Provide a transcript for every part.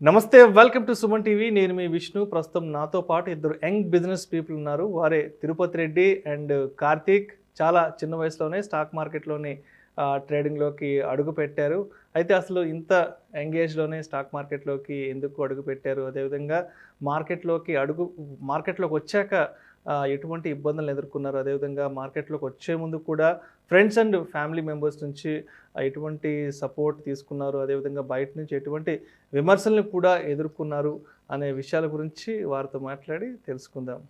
నమస్తే, welcome to Suman TV. నేను మీ విష్ణు. ప్రస్తుతం నాతో పాటు ఇద్దరు యంగ్ బిజినెస్ పీపుల్ ఉన్నారు. వారే తిరుపతి రెడ్డి అండ్ కార్తీక్. చాలా చిన్న వయసులోనే స్టాక్ మార్కెట్లోని ట్రేడింగ్లోకి అడుగు పెట్టారు. అయితే అసలు ఇంత యంగేజ్లోనే స్టాక్ మార్కెట్లోకి ఎందుకు అడుగు పెట్టారు, అదేవిధంగా మార్కెట్లోకి వచ్చాక ఎటువంటి ఇబ్బందులు ఎదుర్కొన్నారు, అదేవిధంగా మార్కెట్లోకి వచ్చే ముందు కూడా ఫ్రెండ్స్ అండ్ ఫ్యామిలీ మెంబర్స్ నుంచి ఎటువంటి సపోర్ట్ తీసుకున్నారు, అదేవిధంగా బయట నుంచి ఎటువంటి విమర్శలను కూడా ఎదుర్కొన్నారు అనే విషయాల గురించి వారితో మాట్లాడి తెలుసుకుందాం.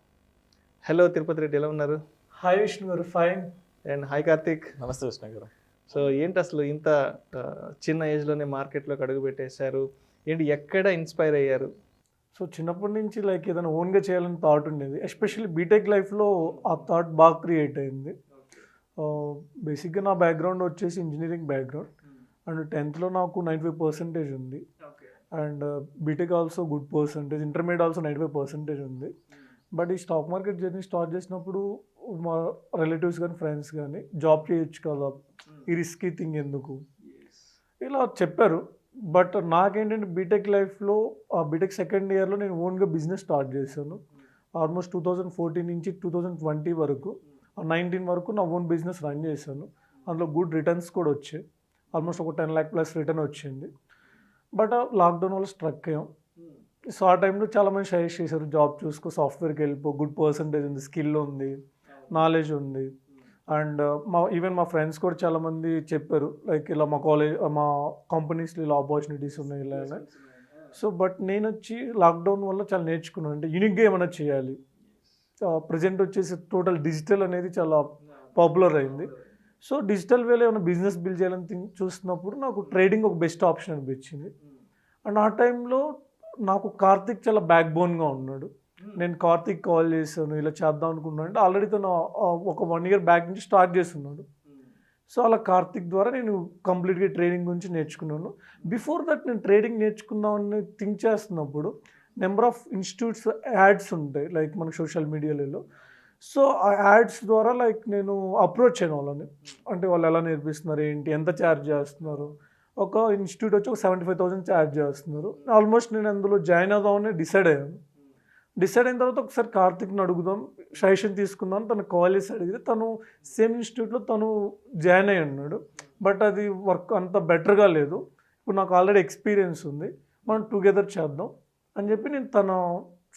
హలో తిరుపతి రెడ్డి, ఎలా ఉన్నారు? హాయ్ విష్ణు గారు, ఫైన్. And hi Karthik. నమస్తే విష్ణు గారు. సో ఏంటి అసలు ఇంత చిన్న ఏజ్లోనే మార్కెట్లోకి అడుగు పెట్టేశారు, ఏంటి, ఎక్కడ ఇన్స్పైర్ అయ్యారు? సో చిన్నప్పటి నుంచి ఏదైనా ఓన్గా చేయాలని థాట్ ఉండేది. ఎస్పెషల్లీ బీటెక్ లైఫ్లో ఆ థాట్ బాగా క్రియేట్ అయింది. బేసిక్గా నా బ్యాక్గ్రౌండ్ వచ్చేసి ఇంజనీరింగ్ బ్యాక్గ్రౌండ్ అండ్ 10th నాకు 95% ఉంది. And B Tech also good percentage, intermediate also 95% ఉంది. బట్ ఈ స్టాక్ మార్కెట్ జర్నీ స్టార్ట్ చేసినప్పుడు మా రిలేటివ్స్ కానీ ఫ్రెండ్స్ కానీ జాబ్ చేయొచ్చు కదా, ఈ రిస్కీ థింగ్ ఎందుకు ఇలా చెప్పారు. బట్ నాకేంటంటే బీటెక్ లైఫ్లో బీటెక్ సెకండ్ ఇయర్లో నేను ఓన్గా బిజినెస్ స్టార్ట్ చేశాను. ఆల్మోస్ట్ 2014 నుంచి 2020 వరకు 19 వరకు నా ఓన్ బిజినెస్ రన్ చేశాను. అందులో గుడ్ రిటర్న్స్ కూడా వచ్చాయి. ఆల్మోస్ట్ ఒక 10 lakh ప్లస్ రిటర్న్ వచ్చింది. బట్ లాక్డౌన్ వల్ల స్ట్రక్ అయ్యాం. సో ఆ టైంలో చాలామంది సజెస్ట్ చేశారు, జాబ్ చూసుకో, సాఫ్ట్వేర్కి వెళ్ళిపో, గుడ్ పర్సంటేజ్ ఉంది, స్కిల్ ఉంది, నాలెడ్జ్ ఉంది. అండ్ ఈవెన్ మా ఫ్రెండ్స్ కూడా చాలామంది చెప్పారు, లైక్ ఇలా మా కంపెనీస్లో ఇలా ఆపర్చునిటీస్ ఉన్నాయి ఇలా అని. సో బట్ నేను వచ్చి లాక్డౌన్ వల్ల చాలా నేర్చుకున్నాను, అంటే యూనిక్గా ఏమైనా చేయాలి. ప్రజెంట్ వచ్చేసి టోటల్ డిజిటల్ అనేది చాలా పాపులర్ అయింది. సో డిజిటల్ వేలో ఏమైనా బిజినెస్ బిల్డ్ చేయాలని చూస్తున్నప్పుడు నాకు ట్రేడింగ్ ఒక బెస్ట్ ఆప్షన్ అనిపించింది. అండ్ ఆ టైంలో నాకు కార్తిక్ చాలా బ్యాక్ బోన్గా ఉన్నాడు. నేను కార్తిక్ కాల్ చేశాను, ఇలా చేద్దాం అనుకున్నాను. అంటే ఆల్రెడీ తను ఒక 1 year బ్యాక్ నుంచి స్టార్ట్ చేస్తున్నాడు. సో అలా కార్తిక్ ద్వారా నేను కంప్లీట్గా ట్రేడింగ్ గురించి నేర్చుకున్నాను. బిఫోర్ దట్ నేను ట్రేడింగ్ నేర్చుకుందామని థింక్ చేస్తున్నప్పుడు నెంబర్ ఆఫ్ ఇన్స్టిట్యూట్స్ యాడ్స్ ఉంటాయి లైక్ మన సోషల్ మీడియాలో. సో ఆ యాడ్స్ ద్వారా నేను అప్రోచ్ అయిన వాళ్ళని, అంటే వాళ్ళు ఎలా నేర్పిస్తున్నారు, ఏంటి, ఎంత ఛార్జ్ చేస్తున్నారు. ఒక ఇన్స్టిట్యూట్ వచ్చి ఒక 75,000 ఛార్జ్ చేస్తున్నారు. ఆల్మోస్ట్ నేను అందులో జాయిన్ అవుదామని డిసైడ్ అయ్యాను. డిసైడ్ అయిన తర్వాత ఒకసారి కార్తిక్ని అడుగుదాం, సజెషన్ తీసుకుందాం, తను కాల్ చేసి అడిగితే తను సేమ్ ఇన్స్టిట్యూట్లో తను జాయిన్ అయ్యి ఉన్నాడు. బట్ అది వర్క్ అంత బెటర్గా లేదు. ఇప్పుడు నాకు ఆల్రెడీ ఎక్స్పీరియన్స్ ఉంది, మనం టుగెదర్ చేద్దాం అని చెప్పి నేను తన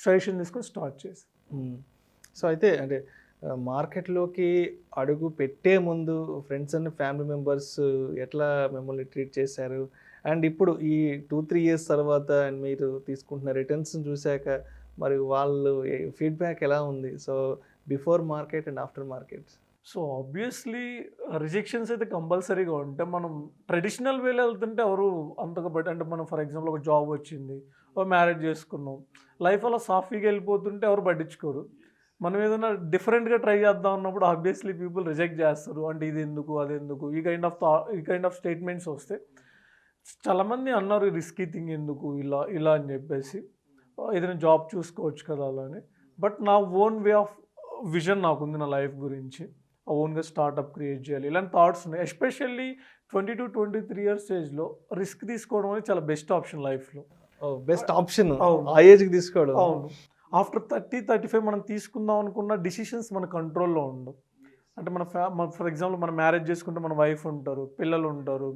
సజెషన్ తీసుకొని స్టార్ట్ చేశాను. సో అయితే అంటే మార్కెట్లోకి అడుగు పెట్టే ముందు ఫ్రెండ్స్ అండ్ ఫ్యామిలీ మెంబర్స్ ఎట్లా మిమ్మల్ని ట్రీట్ చేశారు, అండ్ ఇప్పుడు ఈ 2-3 years తర్వాత అండ్ మీరు తీసుకుంటున్న రిటర్న్స్ చూశాక మరి వాళ్ళు ఫీడ్బ్యాక్ ఎలా ఉంది? So before market and after market. So obviously rejections అయితే కంపల్సరీగా ఉంటాయి. మనం ట్రెడిషనల్ వేలో వెళ్తుంటే ఎవరు అంతగా అంటే మనం ఫర్ ఎగ్జాంపుల్ ఒక జాబ్ వచ్చింది, ఒక మ్యారేజ్ చేసుకున్నాం, లైఫ్ అలా సాఫీగా వెళ్ళిపోతుంటే ఎవరు పట్టించుకోరు. మనం ఏదైనా డిఫరెంట్గా ట్రై చేద్దాం అన్నప్పుడు ఆబ్వియస్లీ పీపుల్ రిజెక్ట్ చేస్తారు, అంటే ఇది ఎందుకు, అది ఎందుకు, ఈ కైండ్ ఆఫ్ స్టేట్మెంట్స్ వస్తే. చాలామంది అన్నారు రిస్కీ థింగ్ ఎందుకు ఇలా అని చెప్పేసి, ఏదైనా జాబ్ చూసుకోవచ్చు కదా అలా అని. బట్ నా ఓన్ వే ఆఫ్ విజన్ నాకుంది నా లైఫ్ గురించి. ఓన్గా స్టార్ట్అప్ క్రియేట్ చేయాలి, ఇలాంటి థాట్స్ ఉన్నాయి. ఎస్పెషల్లీ 22-23 years ఏజ్లో రిస్క్ తీసుకోవడం అనేది చాలా బెస్ట్ ఆప్షన్ లైఫ్లో. బెస్ట్ ఆప్షన్ ఆ ఏజ్కి తీసుకోవడం. అవును. ఆఫ్టర్ 30-35 మనం తీసుకుందాం అనుకున్న డిసిషన్స్ మన కంట్రోల్లో ఉండవు. అంటే ఫర్ ఎగ్జాంపుల్ మనం మ్యారేజ్ చేసుకుంటే మన వైఫ్ ఉంటారు, పిల్లలు ఉంటారు,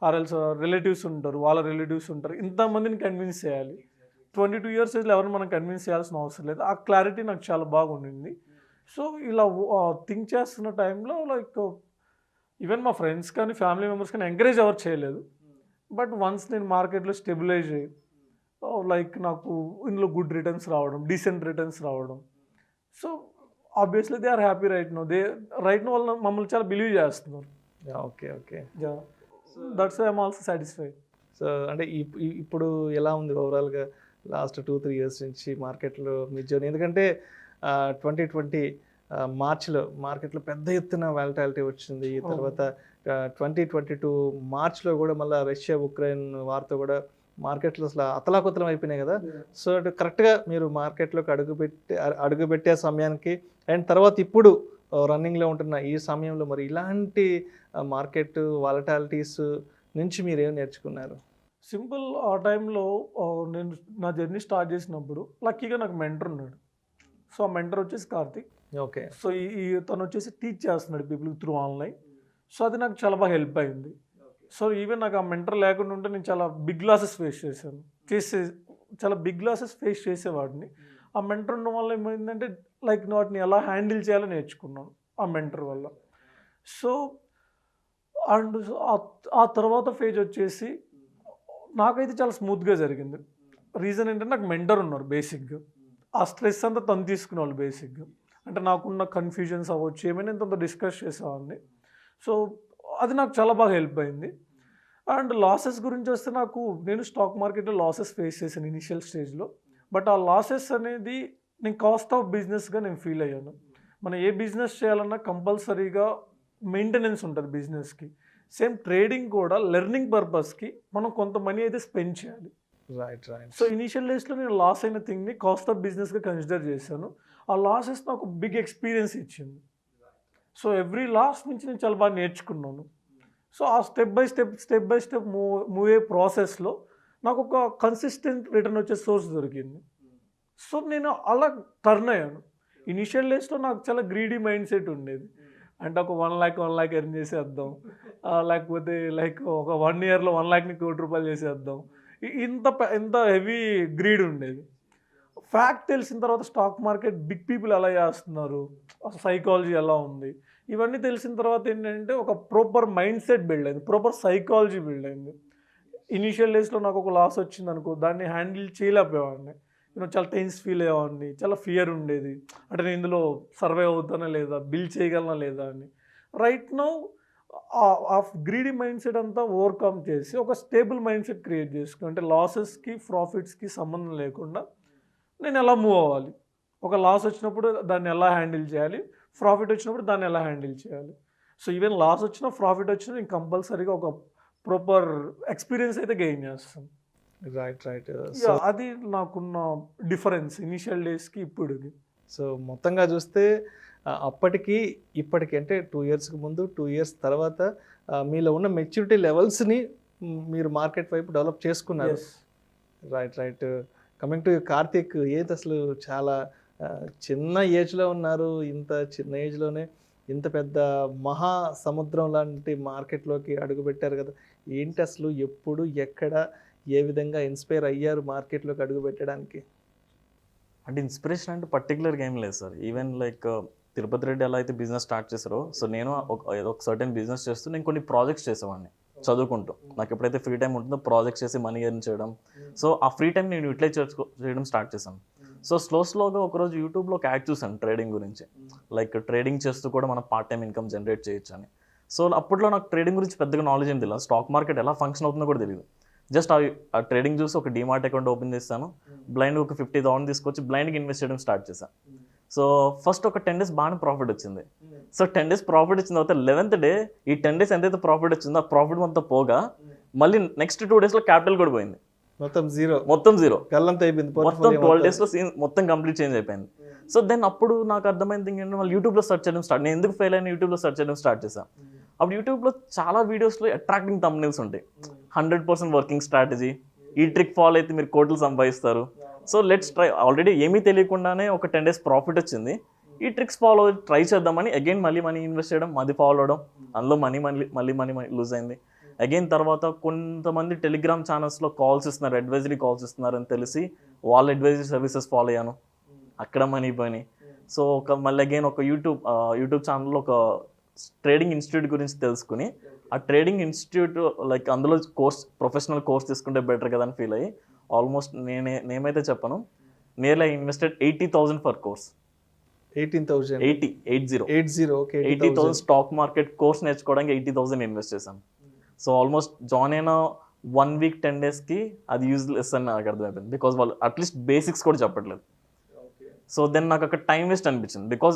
ఆర్ఎల్స్ రిలేటివ్స్ ఉంటారు, వాళ్ళ రిలేటివ్స్ ఉంటారు, ఇంతమందిని కన్విన్స్ చేయాలి. 22 years ఏజ్లో ఎవరిని మనం కన్విన్స్ చేయాల్సిన అవసరం లేదు. ఆ క్లారిటీ నాకు చాలా బాగుండింది. సో ఇలా థింక్ చేస్తున్న టైంలో ఈవెన్ మా ఫ్రెండ్స్ కానీ ఫ్యామిలీ మెంబర్స్ కానీ ఎంకరేజ్ ఎవరు చేయలేదు. బట్ వన్స్ నేను మార్కెట్లో స్టెబిలైజ్ అయ్యి నాకు ఇందులో గుడ్ రిటర్న్స్ రావడం, డీసెంట్ రిటర్న్స్ రావడం, so obviously they are happy right no వాళ్ళు మమ్మల్ని చాలా బిలీవ్ చేస్తున్నారు. Okay. That's why I'm also satisfied. So అంటే ఇప్పుడు ఎలా ఉంది ఓవరాల్గా లాస్ట్ 2-3 years నుంచి మార్కెట్లో మీ జర్నీ? ఎందుకంటే 2020 మార్చ్లో మార్కెట్లో పెద్ద ఎత్తున వాలటాలిటీ వచ్చింది. తర్వాత 2022 మార్చ్లో కూడా మళ్ళీ రష్యా ఉక్రెయిన్ వార్తో కూడా మార్కెట్లో అసలు అతలాకుతలం అయిపోయినాయి కదా. సో కరెక్ట్గా మీరు మార్కెట్లోకి అడుగుపెట్టే సమయానికి అండ్ తర్వాత ఇప్పుడు రన్నింగ్లో ఉంటున్న ఈ సమయంలో మరి ఇలాంటి మార్కెట్ వాలటాలిటీస్ నుంచి మీరు ఏం నేర్చుకున్నారు? సింపుల్. ఆ టైంలో నేను నా జర్నీ స్టార్ట్ చేసినప్పుడు లక్కీగా నాకు మెంటర్ ఉన్నాడు. సో ఆ మెంటర్ వచ్చేసి కార్తిక్. ఓకే. సో తను వచ్చేసి టీచ్ చేస్తున్నాడు పీపుల్ త్రూ ఆన్లైన్. సో అది నాకు చాలా బాగా హెల్ప్ అయింది. సో ఈవెన్ నాకు ఆ మెంటర్ లేకుండా ఉంటే నేను చాలా బిగ్ లాసెస్ ఫేస్ చేశాను. చాలా బిగ్ లాసెస్ ఫేస్ చేసేవాడిని. ఆ మెంటర్ ఉండడం వల్ల ఏమైందంటే లైక్ వాటిని ఎలా హ్యాండిల్ చేయాలో నేర్చుకున్నాను ఆ మెంటర్ వల్ల. సో అండ్ ఆ తర్వాత ఫేజ్ వచ్చేసి నాకైతే చాలా స్మూత్గా జరిగింది. రీజన్ ఏంటంటే నాకు మెంటర్ ఉన్నారు బేసిక్గా. ఆ స్ట్రెస్ అంతా తను తీసుకునేవాళ్ళు బేసిక్గా. అంటే నాకున్న కన్ఫ్యూజన్స్ అవ్వచ్చు ఏమైనా తనతో డిస్కస్ చేసేవాడిని. సో అది నాకు చాలా బాగా హెల్ప్ అయింది. అండ్ లాసెస్ గురించి వస్తే నేను స్టాక్ మార్కెట్లో లాసెస్ ఫేస్ చేశాను ఇనిషియల్ స్టేజ్లో. బట్ ఆ లాసెస్ అనేది నేను కాస్ట్ ఆఫ్ బిజినెస్గా నేను ఫీల్ అయ్యాను. మనం ఏ బిజినెస్ చేయాలన్నా కంపల్సరీగా మెయింటెనెన్స్ ఉంటుంది బిజినెస్కి. సేమ్ ట్రేడింగ్ కూడా లెర్నింగ్ పర్పస్కి మనం కొంత మనీ అయితే స్పెండ్ చేయాలి. రైట్. సో ఇనిషియల్ డేస్లో నేను లాస్ అయిన థింగ్ని కాస్ట్ ఆఫ్ బిజినెస్గా కన్సిడర్ చేశాను. ఆ లాసెస్ నాకు బిగ్ ఎక్స్పీరియన్స్ ఇచ్చింది. సో ఎవ్రీ లాస్ నుంచి నేను చాలా బాగా నేర్చుకున్నాను. సో ఆ స్టెప్ బై స్టెప్ మూవ్ అయ్యే ప్రాసెస్లో నాకు ఒక కన్సిస్టెంట్ రిటర్న్ వచ్చే సోర్స్ దొరికింది. సో నేను అలా టర్న్ అయ్యాను. ఇనిషియల్ డేస్లో నాకు చాలా గ్రీడీ మైండ్ సెట్ ఉండేది. అంటే ఒక 1 lakh ఎర్న్ చేసేద్దాం, లేకపోతే లైక్ ఒక 1 yearలో 1 lakhని ₹1 crore చేసేద్దాం. ఇంత హెవీ గ్రీడ్ ఉండేది. ఫ్యాక్ట్ తెలిసిన తర్వాత స్టాక్ మార్కెట్ బిగ్ పీపుల్ ఎలా చేస్తున్నారు, సైకాలజీ ఎలా ఉంది, ఇవన్నీ తెలిసిన తర్వాత ఏంటంటే ఒక ప్రాపర్ మైండ్ సెట్ బిల్డ్ అయింది, ప్రాపర్ సైకాలజీ బిల్డ్ అయింది. ఇనీషియల్ డేస్లో నాకు ఒక లాస్ వచ్చింది అనుకో, దాన్ని హ్యాండిల్ చేయలేకపోయేవాడిని. నేను చాలా టెన్స్ ఫీల్ అయ్యేవాడిని, చాలా ఫియర్ ఉండేది. అంటే నేను ఇందులో సర్వైవ్ అవుతానా లేదా, బిల్ చేయగలనా లేదా అని. రైట్ నౌ ఆ గ్రీడీ మైండ్ సెట్ అంతా ఓవర్కమ్ చేసి ఒక స్టేబుల్ మైండ్ సెట్ క్రియేట్ చేసుకుని, అంటే లాసెస్కి ప్రాఫిట్స్కి సంబంధం లేకుండా నేను ఎలా మూవ్ అవ్వాలి, ఒక లాస్ వచ్చినప్పుడు దాన్ని ఎలా హ్యాండిల్ చేయాలి, ప్రాఫిట్ వచ్చినప్పుడు దాన్ని ఎలా హ్యాండిల్ చేయాలి. సో ఈవెన్ లాస్ వచ్చినా ప్రాఫిట్ వచ్చినా నేను కంపల్సరీగా ఒక ప్రాపర్ ఎక్స్పీరియన్స్ అయితే గెయిన్ చేస్తాను. రైట్. అది నాకున్న డిఫరెన్స్ ఇనిషియల్ డేస్కి ఇప్పటికి. సో మొత్తంగా చూస్తే అప్పటికి ఇప్పటికి అంటే 2 yearsకి ముందు 2 years తర్వాత మీలో ఉన్న మెచ్యూరిటీ లెవెల్స్ని మీరు మార్కెట్ వైపు డెవలప్ చేసుకున్నారు. రైట్. కమింగ్ టు కార్తిక్, ఏది అసలు చాలా చిన్న ఏజ్లో ఉన్నారు, ఇంత చిన్న ఏజ్లోనే ఇంత పెద్ద మహా సముద్రం లాంటి మార్కెట్లోకి అడుగుపెట్టారు కదా. ఏంటి అసలు, ఎప్పుడు, ఎక్కడ, ఏ విధంగా ఇన్స్పైర్ అయ్యారు మార్కెట్లోకి అడుగు పెట్టడానికి? అంటే ఇన్స్పిరేషన్ అంటే పర్టికులర్గా ఏం లేదు sir. Even like Tirupati Reddy ఎలా అయితే బిజినెస్ స్టార్ట్ చేశారో, సో నేను ఒక సర్టెన్ బిజినెస్ చేస్తూ నేను కొన్ని ప్రాజెక్ట్స్ చేసేవాడిని చదువుకుంటూ. నాకు ఎప్పుడైతే ఫ్రీ టైం ఉంటుందో ప్రాజెక్ట్స్ చేసి మనీ ఎర్న్ చేయడం. సో ఆ ఫ్రీ టైం నేను యూటిలైజ్ చేయడం స్టార్ట్ చేశాను. సో స్లోగా ఒకరోజు యూట్యూబ్లో ఒక యాడ్ చూసాను ట్రేడింగ్ గురించి. లైక్ ట్రేడింగ్ చేస్తూ కూడా మనం పార్ట్ టైం ఇన్కమ్ జనరేట్ చేయొచ్చు అని. సో అప్పట్లో నాకు ట్రేడింగ్ గురించి పెద్దగా నాలెడ్జ్ ఏం తెలియదు, స్టాక్ మార్కెట్ ఎలా ఫంక్షన్ అవుతుందో కూడా తెలియదు. జస్ట్ ఆ ట్రేడింగ్ చూసి ఒక డిమార్ట్ అకౌంట్ ఓపెన్ చేస్తాను, బ్లైండ్ ఒక 50,000 తీసుకొచ్చి బ్లైండ్కి ఇన్వెస్ట్ చేయడం స్టార్ట్ చేశాను. సో ఫస్ట్ ఒక 10 days బాగానే ప్రాఫిట్ వచ్చింది. సో 10 days ప్రాఫిట్ వచ్చిన తర్వాత 11th day ఈ 10 days ఎంతైతే ప్రాఫిట్ వచ్చిందో ఆ ప్రాఫిట్ మొత్తం పోగా మళ్ళీ నెక్స్ట్ 2 daysలో క్యాపిటల్ కూడా పోయింది. మొత్తం జీరో మొత్తం 12 daysలో మొత్తం కంప్లీట్ చేంజ్ అయిపోయింది. సో దెన్ అప్పుడు నాకు అర్థమైంది ఏంటంటే వాళ్ళు యూట్యూబ్లో సెర్చ్ చేయడం స్టార్ట్. నేను ఎందుకు ఫెయిల్ అయినా యూట్యూబ్లో సెర్చ్ చేయడం స్టార్ట్ చేశాను. అప్పుడు యూట్యూబ్లో చాలా వీడియోస్లో అట్రాక్టింగ్ థంబ్నెయిల్స్ ఉంటాయి. 100% వర్కింగ్ స్ట్రాటజీ, ఈ ట్రిక్ ఫాలో అయితే మీరు కోట్లు సంపాదిస్తారు, సో లెట్స్ ట్రై. ఆల్రెడీ ఏమీ తెలియకుండానే ఒక 10 days ప్రాఫిట్ వచ్చింది, ఈ ట్రిక్స్ ఫాలో ట్రై చేద్దామని అగైన్ మళ్ళీ మనీ ఇన్వెస్ట్ చేయడం, అది ఫాలో అవడం, అందులో మనీ లూజ్ అయింది. అగైన్ తర్వాత కొంతమంది టెలిగ్రామ్ ఛానల్స్లో కాల్స్ ఇస్తున్నారు, అడ్వైజరీ కాల్స్ ఇస్తున్నారు అని తెలిసి వాళ్ళ అడ్వైజరీ సర్వీసెస్ ఫాలో అయ్యాను, అక్కడ మనీ పోయినాయి. సో మళ్ళీ అగైన్ ఒక యూట్యూబ్ ఛానల్లో ఒక ట్రేడింగ్ ఇన్స్టిట్యూట్ గురించి తెలుసుకుని, ఆ ట్రేడింగ్ ఇన్స్టిట్యూట్ లైక్ అందులో ప్రొఫెషనల్ కోర్స్ తీసుకుంటే బెటర్ కదా అని ఫీల్ అయ్యి ఆల్మోస్ట్ నేమైతే చెప్పను, nearly I invested 80,000 for course. 80,000 stock market course నేర్చుకోవడానికి 80,000 ఇన్వెస్ట్ చేశాను. సో ఆల్మోస్ట్ జాయిన్ అయిన 1 week 10 daysకి అది యూజ్లెస్ అని నాకు అర్థమైపోయింది, బికాజ్ వాళ్ళు అట్లీస్ట్ బేసిక్స్ కూడా చెప్పట్లేదు. సో దెన్ నాకు అక్కడ టైం వేస్ట్ అనిపించింది, బికాజ్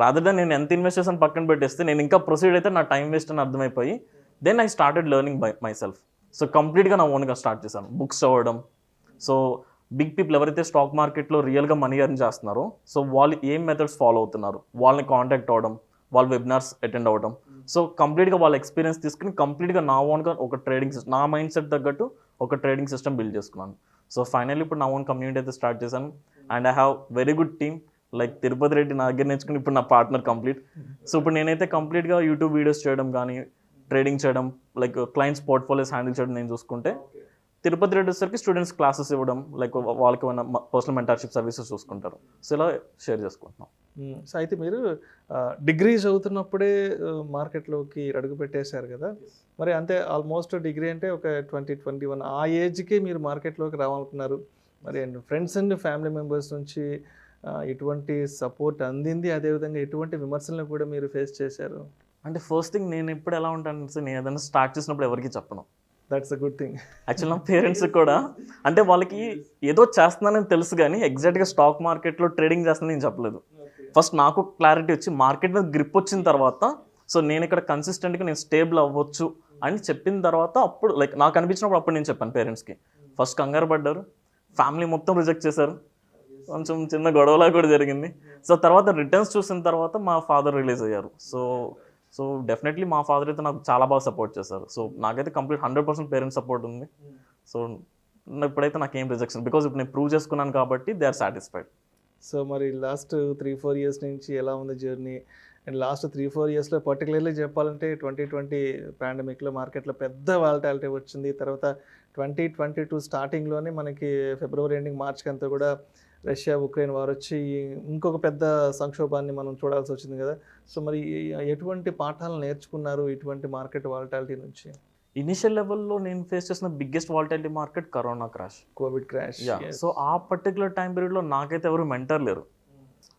రాదర్ దెన్ నేను ఎంత ఇన్వెస్ట్ చేసాను పక్కన పెట్టేస్తే నేను ఇంకా ప్రొసీడ్ అయితే నా టైం వేస్ట్ అని అర్థమైపోయి then I started learning by myself. So కంప్లీట్గా నా ఓన్గా స్టార్ట్ చేశాను, బుక్స్ చదవడం. సో బిగ్ పీపుల్ ఎవరైతే స్టాక్ మార్కెట్లో రియల్గా మనీ ఎర్న్ చేస్తున్నారో, సో వాళ్ళు ఏం మెథడ్స్ ఫాలో అవుతున్నారు, వాళ్ళని కాంటాక్ట్ అవ్వడం, వాళ్ళ వెబినార్స్ అటెండ్ అవ్వడం. సో కంప్లీట్గా వాళ్ళ ఎక్స్పీరియన్స్ తీసుకుని కంప్లీట్గా నా ఓన్గా ఒక ట్రేడింగ్ సిస్టమ్, నా మైండ్ సెట్ తగ్గట్టు ఒక ట్రేడింగ్ సిస్టమ్ బిల్డ్ చేసుకున్నాను. సో ఫైనల్లీ ఇప్పుడు నా ఓన్ కమ్యూనిటీ అయితే స్టార్ట్ చేశాను. And I have very good team. Like Tirupati Reddy నా దగ్గర నేర్చుకుని ఇప్పుడు నా పార్ట్నర్ కంప్లీట్. సో ఇప్పుడు నేనైతే కంప్లీట్గా యూట్యూబ్ వీడియోస్ చేయడం కానీ, ట్రేడింగ్ చేయడం, లైక్ క్లయింట్స్ పోర్ట్ఫోలియోస్ హ్యాండిల్ చేయడం నేను చూసుకుంటే, తిరుపతి రెడ్డి వచ్చేసరికి స్టూడెంట్స్ క్లాసెస్ ఇవ్వడం, లైక్ వాళ్ళకి ఏమైనా పర్సనల్ మెంటర్షిప్ సర్వీసెస్ చూసుకుంటారు. సో ఇలా షేర్ చేసుకుంటున్నాం. సో అయితే మీరు డిగ్రీ చదువుతున్నప్పుడే మార్కెట్లోకి అడుగు పెట్టేశారు కదా, మరి అంతే ఆల్మోస్ట్ డిగ్రీ అంటే ఒక 20-21 ఆ ఏజ్కి మీరు మార్కెట్లోకి రావాలనుకున్నారు. మరి ఫ్రెండ్స్ అండ్ ఫ్యామిలీ మెంబర్స్ నుంచి ఎటువంటి సపోర్ట్ అందింది, అదేవిధంగా ఎటువంటి విమర్శలను కూడా మీరు ఫేస్ చేశారు? అంటే ఫస్ట్ థింగ్ నేను ఇప్పుడు ఎలా ఉంటాను, నేను ఏదైనా స్టార్ట్ చేసినప్పుడు ఎవరికి చెప్పను. That's a good thing. Actual నా పేరెంట్స్ కూడా అంటే వాళ్ళకి ఏదో చేస్తున్నానని తెలుసు కానీ ఎగ్జాక్ట్గా స్టాక్ మార్కెట్లో ట్రేడింగ్ చేస్తున్నాను నేను చెప్పలేదు. ఫస్ట్ నాకు క్లారిటీ వచ్చి మార్కెట్ మీద గ్రిప్ వచ్చిన తర్వాత, సో నేను ఇక్కడ కన్సిస్టెంట్గా నేను స్టేబుల్ అవ్వచ్చు అని చెప్పిన తర్వాత అప్పుడు లైక్ నాకు అనిపించినప్పుడు అప్పుడు నేను చెప్పాను పేరెంట్స్కి. ఫస్ట్ కంగారు పడ్డారు, ఫ్యామిలీ మొత్తం రిజెక్ట్ చేశారు, కొంచెం చిన్న గొడవలా కూడా జరిగింది. సో తర్వాత రిటర్న్స్ చూసిన తర్వాత మా ఫాదర్ రిలీజ్ అయ్యారు. సో డెఫినెట్లీ మా ఫాదర్ అయితే నాకు చాలా బాగా సపోర్ట్ చేశారు. సో నాకైతే కంప్లీట్ 100% పేరెంట్స్ సపోర్ట్ ఉంది. సో ఇప్పుడైతే నాకేం రిజెక్షన్, బికాజ్ ఇప్పుడు నేను ప్రూవ్ చేసుకున్నాను కాబట్టి దే ఆర్ సాటిస్ఫైడ్. సో మరి లాస్ట్ 3-4 ఇయర్స్ నుంచి ఎలా ఉంది జర్నీ? అండ్ లాస్ట్ 3-4 ఇయర్స్లో పర్టికులర్లీ చెప్పాలంటే 2020 పాండమిక్లో మార్కెట్లో పెద్ద వాలటాలిటీ వచ్చింది. తర్వాత 2022 స్టార్టింగ్లోనే మనకి ఫిబ్రవరి ఎండింగ్ మార్చ్కి అంతా కూడా రష్యా ఉక్రెయిన్ వార్ వచ్చి ఇంకొక పెద్ద సంక్షోభాన్ని మనం చూడాల్సి వచ్చింది కదా. సో మరి ఎటువంటి పాఠాలు నేర్చుకున్నారు ఇటువంటి మార్కెట్ వాలటాలిటీ నుంచి? ఇనిషియల్ లెవెల్లో నేను ఫేస్ చేసిన biggest volatility market corona crash, Covid crash. So ఆ పర్టికులర్ టైం పీరియడ్లో నాకైతే ఎవరు మెంటర్ లేరు.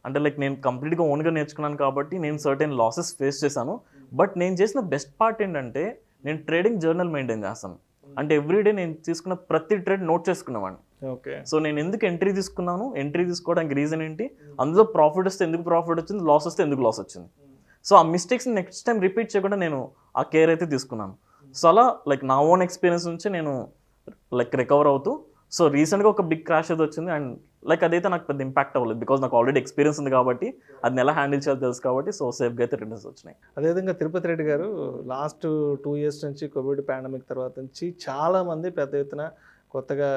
అంటే లైక్ నేను కంప్లీట్గా ఓన్గా నేర్చుకున్నాను కాబట్టి నేను సర్టెన్ లాసెస్ ఫేస్ చేశాను. బట్ నేను చేసిన బెస్ట్ పార్ట్ ఏంటంటే నేను ట్రేడింగ్ జర్నల్ మెయింటైన్ చేస్తాను. అంటే ఎవ్రీడే నేను తీసుకున్న ప్రతి ట్రేడ్ నోట్ చేసుకునేవాడిని. ఓకే. సో నేను ఎందుకు ఎంట్రీ తీసుకున్నాను, ఎంట్రీ తీసుకోవడానికి రీజన్ ఏంటి, అందులో ప్రాఫిట్ వస్తే ఎందుకు ప్రాఫిట్ వచ్చింది, లాస్ వస్తే ఎందుకు లాస్ వచ్చింది. సో ఆ మిస్టేక్స్ని నెక్స్ట్ టైం రిపీట్ చేయకుండా నేను ఆ కేర్ అయితే తీసుకున్నాను. సో అలా లైక్ నా ఓన్ ఎక్స్పీరియన్స్ నుంచి నేను లైక్ రికవర్ అవుతూ, సో రీసెంట్గా ఒక బిగ్ క్రాష్ అయితే వచ్చింది. అండ్ లైక్ అదైతే నాకు పెద్ద ఇంపాక్ట్ అవ్వలేదు, బికాజ్ నాకు ఆల్రెడీ ఎక్స్పీరియన్స్ ఉంది కాబట్టి అది ఎలా హ్యాండిల్ చేయాలో తెలుసు కాబట్టి. సో సేఫ్గా అయితే రిటర్న్స్ వచ్చినాయి. అదేవిధంగా తిరుపతి రెడ్డి గారు లాస్ట్ 2 ఇయర్స్ నుంచి కోవిడ్ పాండమిక్ తర్వాత నుంచి చాలామంది పెద్ద ఎత్తున కొత్తగా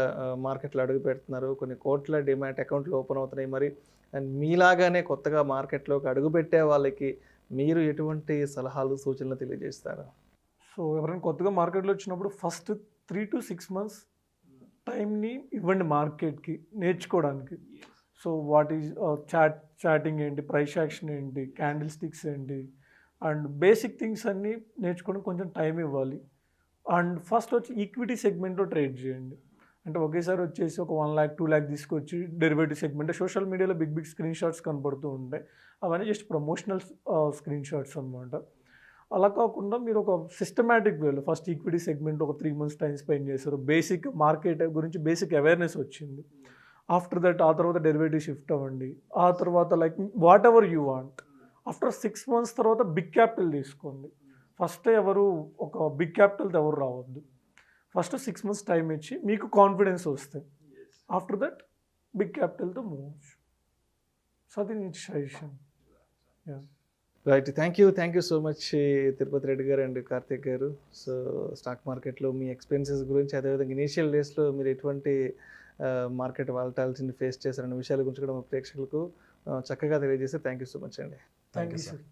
మార్కెట్లో అడుగు పెడుతున్నారు. కొన్ని కోట్ల డిమాట్ అకౌంట్లు ఓపెన్ అవుతున్నాయి. మరి అండ్ మీలాగానే కొత్తగా మార్కెట్లోకి అడుగుపెట్టే వాళ్ళకి మీరు ఎటువంటి సలహాలు సూచనలు తెలియజేస్తారు? సో ఎవరైనా కొత్తగా మార్కెట్లో వచ్చినప్పుడు ఫస్ట్ 3 to 6 months టైంని ఇవ్వండి మార్కెట్కి నేర్చుకోవడానికి. సో వాట్ ఈజ్ చాటింగ్ ఏంటి, ప్రైస్ యాక్షన్ ఏంటి, క్యాండిల్ స్టిక్స్ ఏంటి, అండ్ బేసిక్ థింగ్స్ అన్నీ నేర్చుకోవడానికి కొంచెం టైం ఇవ్వాలి. అండ్ ఫస్ట్ వచ్చి ఈక్విటీ సెగ్మెంట్లో ట్రేడ్ చేయండి. అంటే ఒకేసారి వచ్చేసి ఒక 1 lakh 2 lakh తీసుకొచ్చి డెరివేటివ్ సెగ్మెంట్ సోషల్ మీడియాలో బిగ్ స్క్రీన్ షాట్స్ కనపడుతూ ఉంటాయి, అవన్నీ జస్ట్ ప్రమోషనల్ స్క్రీన్ షాట్స్ అనమాట. అలా కాకుండా మీరు ఒక సిస్టమేటిక్ వేలో ఫస్ట్ ఈక్విటీ సెగ్మెంట్ ఒక 3 months టైం స్పెండ్ చేశారు, బేసిక్ మార్కెట్ గురించి బేసిక్ అవేర్నెస్ వచ్చింది. ఆఫ్టర్ దట్ ఆ తర్వాత డెరివేటివ్ షిఫ్ట్ అవ్వండి. ఆ తర్వాత like what ever you want. After 6 months తర్వాత బిగ్ క్యాపిటల్ తీసుకోండి. ఫస్ట్ ఎవరు ఒక బిగ్ క్యాపిటల్తో ఎవరు రావద్దు. ఫస్ట్ 6 months టైం ఇచ్చి మీకు కాన్ఫిడెన్స్ వస్తాయి. ఆఫ్టర్ దట్ బిగ్ క్యాపిటల్తో మూవ్. సో అది నీ suggestion. Right. Thank you so much Tirupati Reddy garu and Karthik గారు. సో స్టాక్ మార్కెట్లో మీ ఎక్స్పీరియన్సెస్ గురించి, అదేవిధంగా ఇనీషియల్ డేస్లో మీరు ఎటువంటి మార్కెట్ వాలటాలిటీని ఫేస్ చేశారన్న విషయాల గురించి కూడా మా ప్రేక్షకులకు చక్కగా తెలియజేస్తే థ్యాంక్ యూ సో మచ్ అండి. Thank you sir.